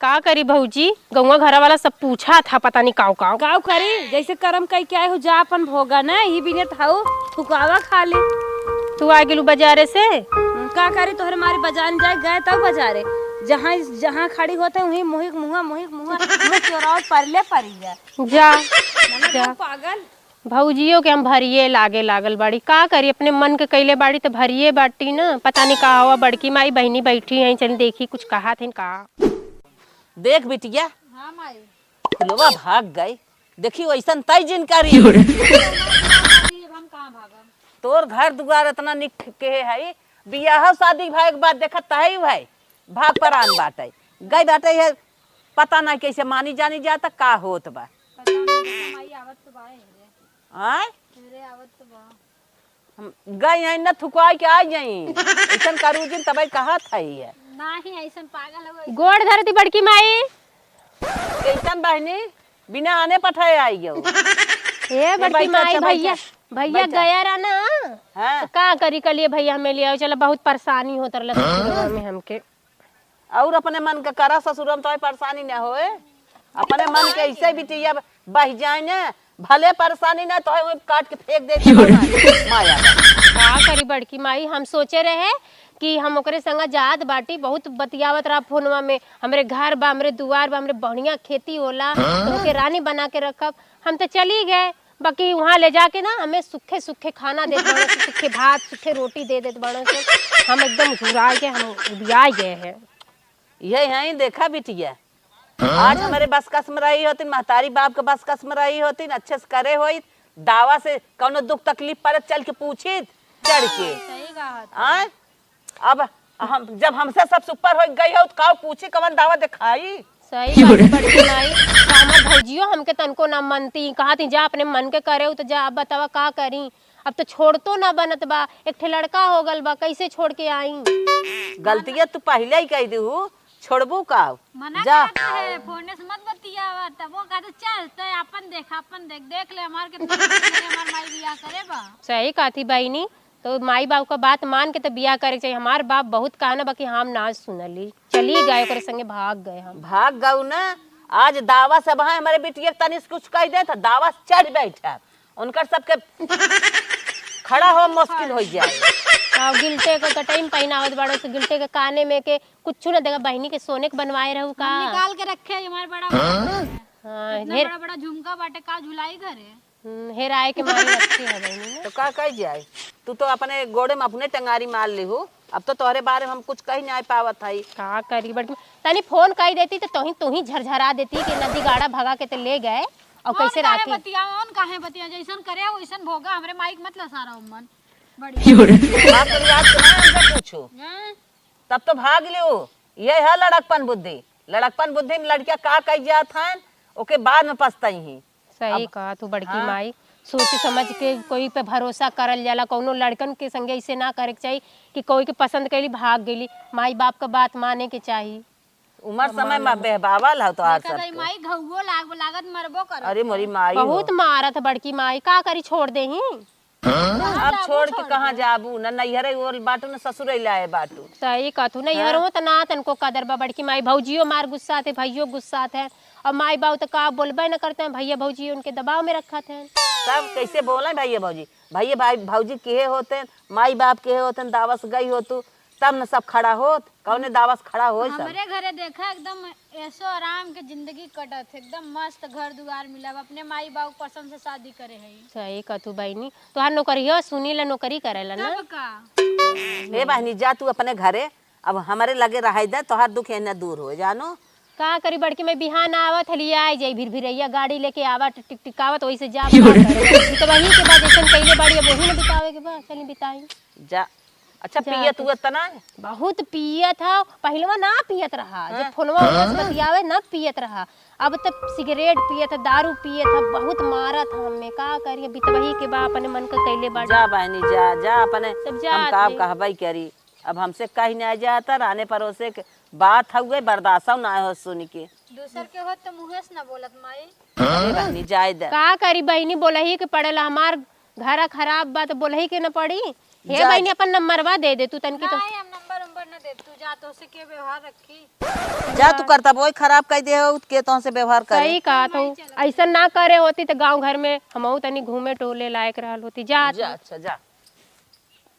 का करी भौजी, गौवा घरा वाला सब पूछा था, पता नहीं काव काव काव करी जैसे करम कई क्या हो जा अपन भोगा ना ही बिने थाऊ फुकावा खा ले। तू आ गेलू बाजारे से? का करी तोहरे मारी बाजार जाए गए तब बाजारे जहाँ जहाँ खड़ी होते वहीं मुहिक मुँह चोराव परले परी जा जा पागल भौजियो के हम भरिए लागल बाड़ी। का करी, अपने मन के कैले बाड़ी तो भरिए बाटी ना। पता नहीं का हुआ, बड़की माई बहनी बैठी है, चल देखी कुछ कहा थे का। देख बिटिया, हाँ माई फुलवा भाग गए। देखी वैसन तय जिनकारी हम कहाँ भागा तोर घर दुआर इतना निक के है, बियाह शादी भाई के बाद देखत है भाई भाग पर आन बाटे गई बाटे है, पता नहीं कैसे मानी जानी जाता का होत बा। आय हम गई हैं न थुकवाई के आ जाई ऐसन करू जिन तबे कहा था है नहीं ऐसन पागल हो गोड़ धरती बड़की माई। कैसन बहनी बिना आने पठाए आई गयो। ए बड़की माई, भैया गया रहा ना। हाँ? तो का करी कलिए भैया हमें ले आओ, चला बहुत परेशानी होता रहा में हमके। और अपने मन का करा ससुर में तो परेशानी न होए, अपने मन के ऐसे बिटिया बह जाए न भले परेशानी ना तो काट के फेंक दे माया। का करी बड़की माई, हम सोचे रहे कि हम ओकरे संग जात बाटी, बहुत बतियावत रहा फोनवा में, हमरे घर बा, हमरे दुआर बा, हमरे बढ़िया खेती होला, तो ओके रानी बना के रखब। हम तो चली गए, बाकी वहाँ ले जाके ना हमें सूखे सूखे खाना दे देते, सूखे भात सूखे रोटी दे देते बड़ों से। हम एकदम घुरा के हम उबिया गए हैं। यही है देखा बिटिया, आज हमारे बस कसम रही होती, महतारी बाप के बस कसम रही होती, अच्छे से करे हो दावा से कौनो दुख तकलीफ पर चल के पूछी चढ़ के। आय अब हम जब हमसे सब सुपर हो गई हो तो का पूछी कवन दावा दिखाई। सही बात बड़की माई, हमार भौजियो हमके तनको ना मनती, कहा थी जा अपने मन के करे तो जा, अब बतावा का करी। अब तो छोड़ तो ना बनत बा, एक ठे लड़का हो गल बा, कैसे छोड़ के आई। गलतियां तू पहले ही कह दू, छोड़बू का जा है फोन से मत बतियावा, तब वो कहते चल अपन देख ले हमार के हमार माई बियाह करे बा। सही कहा थी बहनी, तो माई बाप का बात मान के तो बियाह करे चाहिए। हमार बाप बहुत कहना बाकी हम ना सुनली, चली गए ओकरे संगे भाग गए। हम भाग गऊ ना, आज दावा से वहां हमारे बिटिया तनिस कुछ कह दे तो दावा चढ़ बैठा, उनका सबके खड़ा हो मुश्किल हो जाए। गिलटे के कटाई में पहनावत बड़ो से, गिलटे के काने में के कुछ न देगा, बहनी के सोने के बनवाए रहू का निकाल के रखे हमारे बड़ा बड़ा बड़ा झुमका बाटे का झुलाई घरे हेर आए के मारे रखी है बहनी ने। तो का कह जाए, तू तो अपने गोड़े में अपने टंगारी मार ली हो, अब तो तोहरे बारे में हम कुछ कही नहीं पावत है। का करी बड़ी तनी फोन कही देती तो तू ही झरझरा देती कि नदी गाड़ा भगा के तो ले गए और कैसे राखी बतियावन काहे बतिया जैसन करे वैसन भोगा, हमरे माइक मत लसारा उमन बड़ी बात तो याद तुम्हारे पूछो तब तो भाग लियो। ये है लड़कपन बुद्धि में लड़कियां का कह जात हैं ओके बाद में पछताई ही। सही कहा तू बड़की माई, सोच समझ के कोई पे भरोसा करल जाला, कौनो लड़कन के संगे ऐसे ना करे के चाहिए कि कोई के पसंद कैली भाग गेली। माई बाप का बात माने के चाहिए। उम्र समय में बेहबावल है तो आज सब माई घउओ लागत मरबो कर। अरे मोरी माई बहुत मारत बड़की माई, का करी छोड़ दे ही। अब छोड़ के कहाँ जाबू, न नैहरे ओल बाटू न ससुरे लाए बाटू। सही कहा तू, नहीं हरो तो ना तनको कदर बा बड़की माई। भौजियो मार गुस्सा थे, भैयो गुस्सा थे, और माई बाप तो का बोलबे न करते हैं, भैया भौजी उनके दबाव में रखा थे। सब कैसे बोले भैया भाई भौजी के होते माई बाप के होते दावस गई हो तू तब न सब खड़ा होत, कौने दावस खड़ा हो। हमरे घरे देखा एकदम ऐसो आराम के जिंदगी कटत, एकदम मस्त घर दुआर मिला, अपने माई बाप पसंद से शादी करे है। सही कहा तू बहनी, तुहार नौकरी हो सुनी ला नौकरी करेला ना। ए बहनी जा तू अपने घरे, अब हमारे लगे रह दे, तोहार दुख एने दूर हो जानो। का करी बड़की मैं बिहान आवत हली आई जाई भिरभिरैया गाड़ी लेके आवत टिकटिकावत वही से जा तो वही के बाद जैसन कइले बाड़ी अब वही न बितावे के बाद चली बिताई जा। अच्छा पियत तू तना बहुत पियत था, पहलवा ना पियत रहा, जब फोनवा उस बतियावे न पियत रहा, अब तब सिगरेट पियत, दारू पियत, बहुत मारा था हमें। का करिए बितवही के बा अपने मन का कैले बाड़ी। जा बहनी जा जा अपने सब हम का कहबई करी, अब हमसे कहीं नहीं जाता, राने परोसे के बात हुए बर्दाश्त ना हो सुन के। दूसर के हो तो मुंह से ना बोलत माई। अरे बहनी जाए दे का करी बहनी, बोलही के पड़ेला, हमार घर खराब बा तो बोलही के न पड़ी। हे बहनी अपन नंबरवा दे दे तू तनकी तो। हम नंबर नंबर न दे तू जा तो से के व्यवहार रखी। जा तू करता वही खराब कर दे हो के तो से व्यवहार करे। सही कहा तो ऐसा ना करे होती तो गांव घर में हमहू तनी घूमे टोले लायक रहल होती। जा जा अच्छा जा।